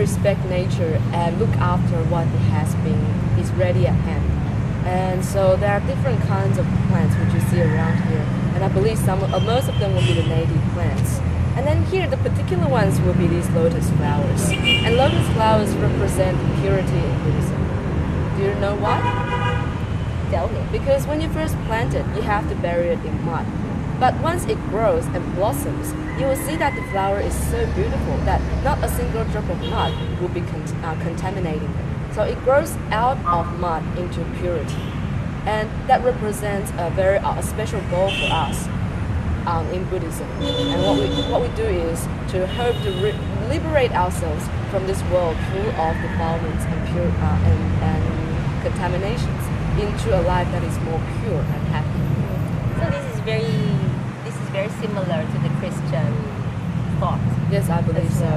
respect nature and look after what it has been is ready at hand. And so there are different kinds of plants which you see around here, and I believe most of them will be the native plants. And then here, the particular ones will be these lotus flowers. And lotus flowers represent purity in Buddhism. Do you know why? Tell me. Because when you first plant it, you have to bury it in mud. But once it grows and blossoms, you will see that the flower is so beautiful that not a single drop of mud will be contaminating it. So it grows out of mud into purity. And that represents a special goal for us in Buddhism. And what we do is to hope to liberate ourselves from this world full of defilements and contaminations into a life that is more pure and happy. So this is very similar to the Christian thought. Yes, I believe so.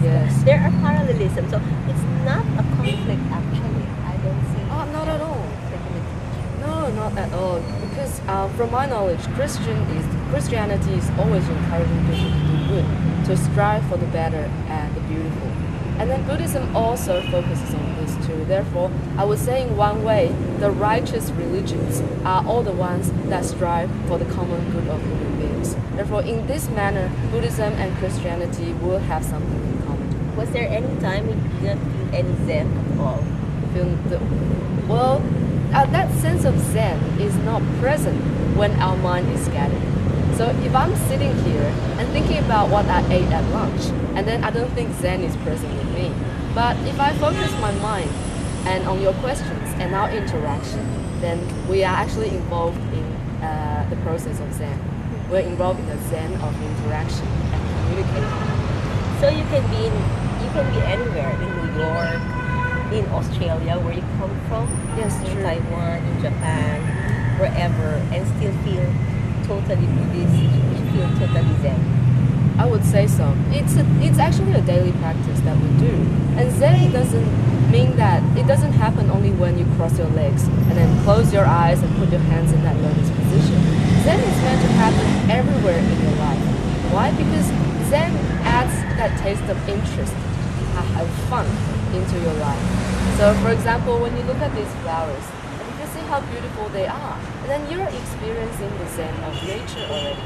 Yes. There are parallelisms, so it's not a conflict actually. I don't see. Oh, not at all. No, not at all. Because from my knowledge, Christianity is always encouraging people to do good, to strive for the better and the beautiful. And then Buddhism also focuses on this too. Therefore, I would say in one way, the righteous religions are all the ones that strive for the common good of human beings. Therefore, in this manner, Buddhism and Christianity will have something in common. Was there any time you didn't feel any Zen at all? Well, that sense of Zen is not present when our mind is scattered. So if I'm sitting here and thinking about what I ate at lunch, and then I don't think Zen is present with me. But if I focus my mind and on your questions and our interaction, then we are actually involved in the process of Zen. We're involved in the Zen of interaction and communicating. So you can be anywhere, in New York, in Australia, where you come from, yes, in true. Taiwan, in Japan, wherever, and still feel totally Buddhist, feel totally Zen. I would say so. It's actually a daily practice that we do. And Zen doesn't mean that it doesn't happen only when you cross your legs and then close your eyes and put your hands in that lotus position. Zen is meant to happen everywhere in your life. Why? Because Zen adds that taste of interest and fun into your life. So for example, when you look at these flowers, and you can see how beautiful they are, and then you're experiencing the Zen of nature already.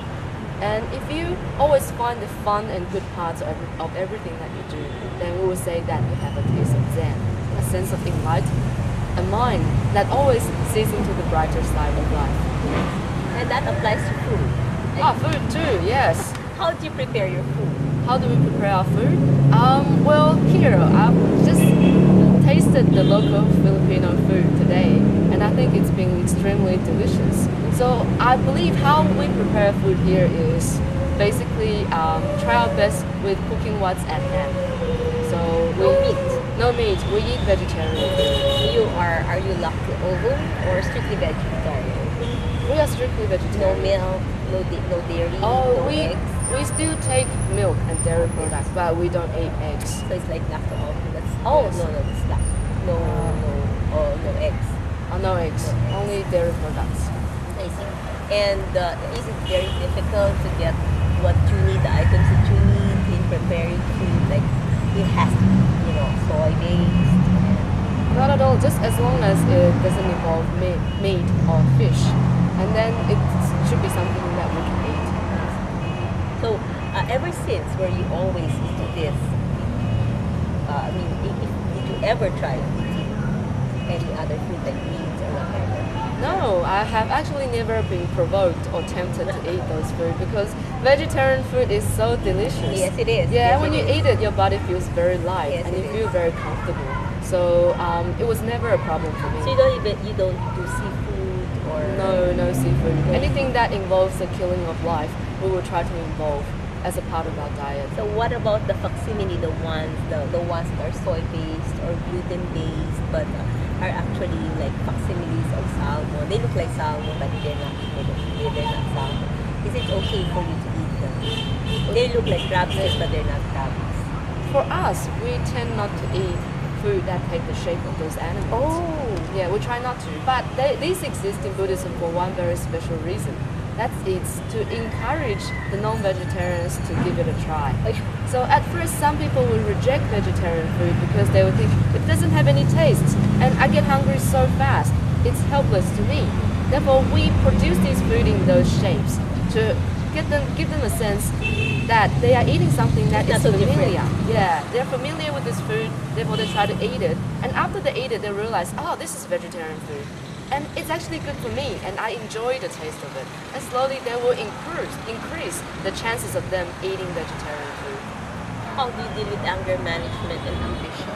And if you always find the fun and good parts of everything that you do, then we will say that you have a taste of Zen, a sense of enlightenment, a mind that always sees into the brighter side of life. And that applies to food. Food too, yes. How do you prepare your food? How do we prepare our food? Well, here, I've just tasted the local Filipino food today, and I think it's been extremely delicious. So I believe how we prepare food here is basically try our best with cooking what's at hand. So no meat. We eat vegetarian. Are you lacto-ovo or strictly vegetarian? We are strictly vegetarian. No milk, no dairy, no eggs. We still take milk and dairy products, but we don't eat eggs. So it's like lacto-ovo. Yes. It's no eggs. No eggs. Only dairy products. I see. And is it very difficult to get what you need, the items that you need in preparing food? Like it has to be, soy-based. Not at all. Just as long as it doesn't involve meat or fish, and then it should be something that we can eat. So ever since, were you always into this? Did you ever try eating any other food like meat or whatever? No, I have actually never been provoked or tempted to eat those food because vegetarian food is so delicious. Yes, it is. Yeah, yes, when you eat it, your body feels very light and you feel very comfortable. So it was never a problem for me. So you don't do seafood or no seafood. Anything that involves the killing of life, we will try to involve as a part of our diet. So what about the facsimile, the ones that are soy-based or gluten-based, but are actually like facsimiles of salmon? They look like salmon, but they're not salmon. Is it okay for you to eat them? They look like crabs, but they're not crabs. For us, we tend not to eat food that take the shape of those animals. Oh. Yeah, we try not to. But these exist in Buddhism for one very special reason. That's it's to encourage the non-vegetarians to give it a try. So at first, some people will reject vegetarian food because they will think it doesn't have any taste, and I get hungry so fast. It's helpless to me. Therefore, we produce this food in those shapes to give them a sense that they are eating something that is familiar. Yeah, they're familiar with this food, therefore they try to eat it. And after they eat it, they realize, oh, this is vegetarian food. And it's actually good for me, and I enjoy the taste of it. And slowly they will increase the chances of them eating vegetarian food. How do you deal with anger management and ambition?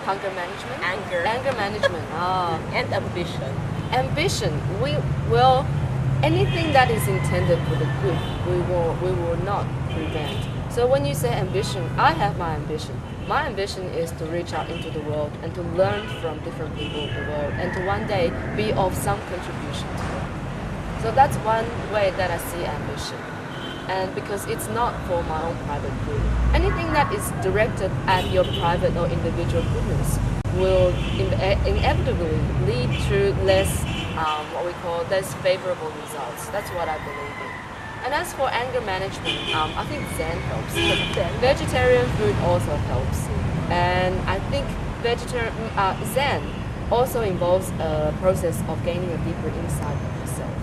Hunger management? Anger management. Ah. And ambition. Ambition. We will anything that is intended for the good, we will not prevent. So when you say ambition, I have my ambition. My ambition is to reach out into the world and to learn from different people in the world and to one day be of some contribution to it. So that's one way that I see ambition. And because it's not for my own private good. Anything that is directed at your private or individual goodness will inevitably lead to less less favorable results. That's what I believe in. And as for anger management, I think Zen helps. Vegetarian food also helps. And I think Zen also involves a process of gaining a deeper insight of yourself.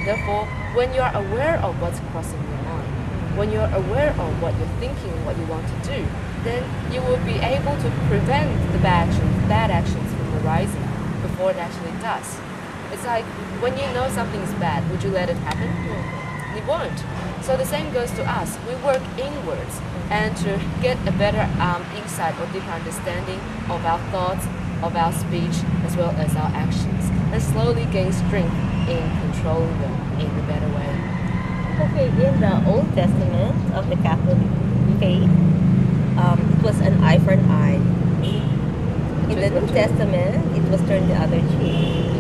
Therefore, when you are aware of what's crossing your mind, when you're aware of what you're thinking, what you want to do, then you will be able to prevent the bad actions from arising before it actually does. It's like when you know something's bad, would you let it happen? You won't. So the same goes to us. We work inwards and to get a better insight or deeper understanding of our thoughts, of our speech, as well as our actions, and slowly gain strength in controlling them in a better way. Okay, in the Old Testament of the Catholic faith, it was an eye for an eye. In the New Testament, it was turned the other cheek.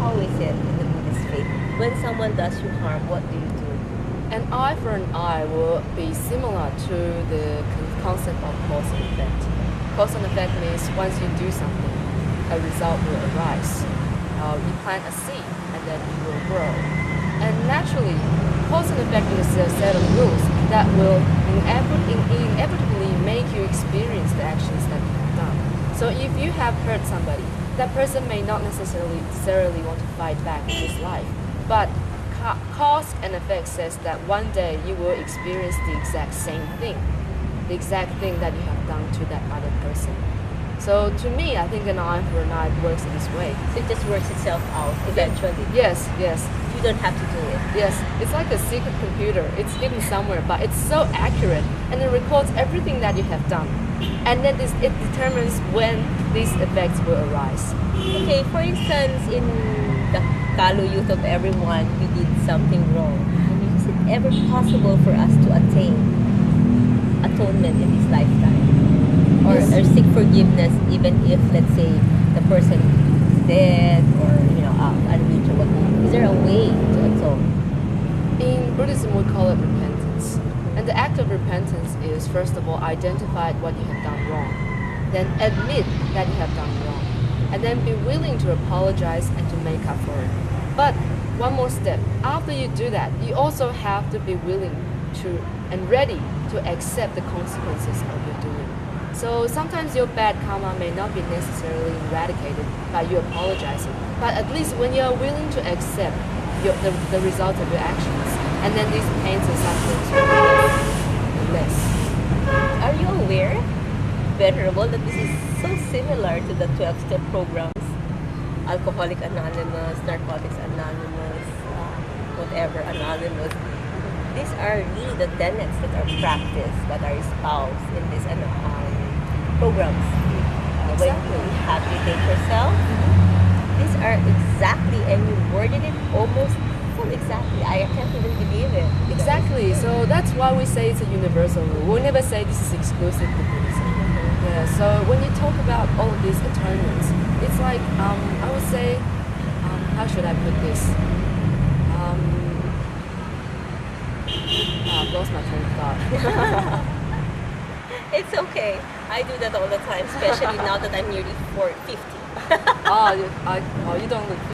How is it in the Buddhist faith? When someone does you harm, what do you do? An eye for an eye will be similar to the concept of cause and effect. Cause and effect means once you do something, a result will arise. You plant a seed and then it will grow. And naturally, cause and effect is a set of rules that will inevitably make you experience the actions that you have done. So if you have hurt somebody, that person may not necessarily want to fight back in his life. But cause and effect says that one day you will experience the exact same thing, the exact thing that you have done to that other person. So to me, I think an eye for an eye works in this way. So it just works itself out eventually. Yes. You don't have to do it. Yes, it's like a secret computer. It's hidden somewhere, but it's so accurate, and it records everything that you have done. And then it determines when these effects will arise. Okay, for instance, in the Kalo youth of everyone, we did something wrong. Is it ever possible for us to attain atonement in this lifetime? Or seek forgiveness even if, let's say, the person is dead or, unreachable? Is there a way to atone? In Buddhism, we call it repentance. And the act of repentance is, first of all, identify what you have done wrong. Then admit that you have done wrong. And then be willing to apologize and to make up for it. But one more step. After you do that, you also have to be willing to and ready to accept the consequences of your doing. So sometimes your bad karma may not be necessarily eradicated by you apologizing. But at least when you are willing to accept the result of your actions, and then these pains and sufferings will be less. Are you aware, Venerable, that this is so similar to the 12-step programs? Alcoholic Anonymous, Narcotics Anonymous, whatever Anonymous. These are really the tenets that are practiced, that are espoused in these programs. When you rehabilitate yourself, these are exactly, and you worded it almost so exactly. I can't even believe it. Exactly. So that's why we say it's a universal rule. We never say this is exclusive to Buddhism. Yeah. So when you talk about all of these atonements, it's like I would say, how should I put this? I've lost my train of thought. It's okay. I do that all the time, especially now that I'm nearly 50. You don't look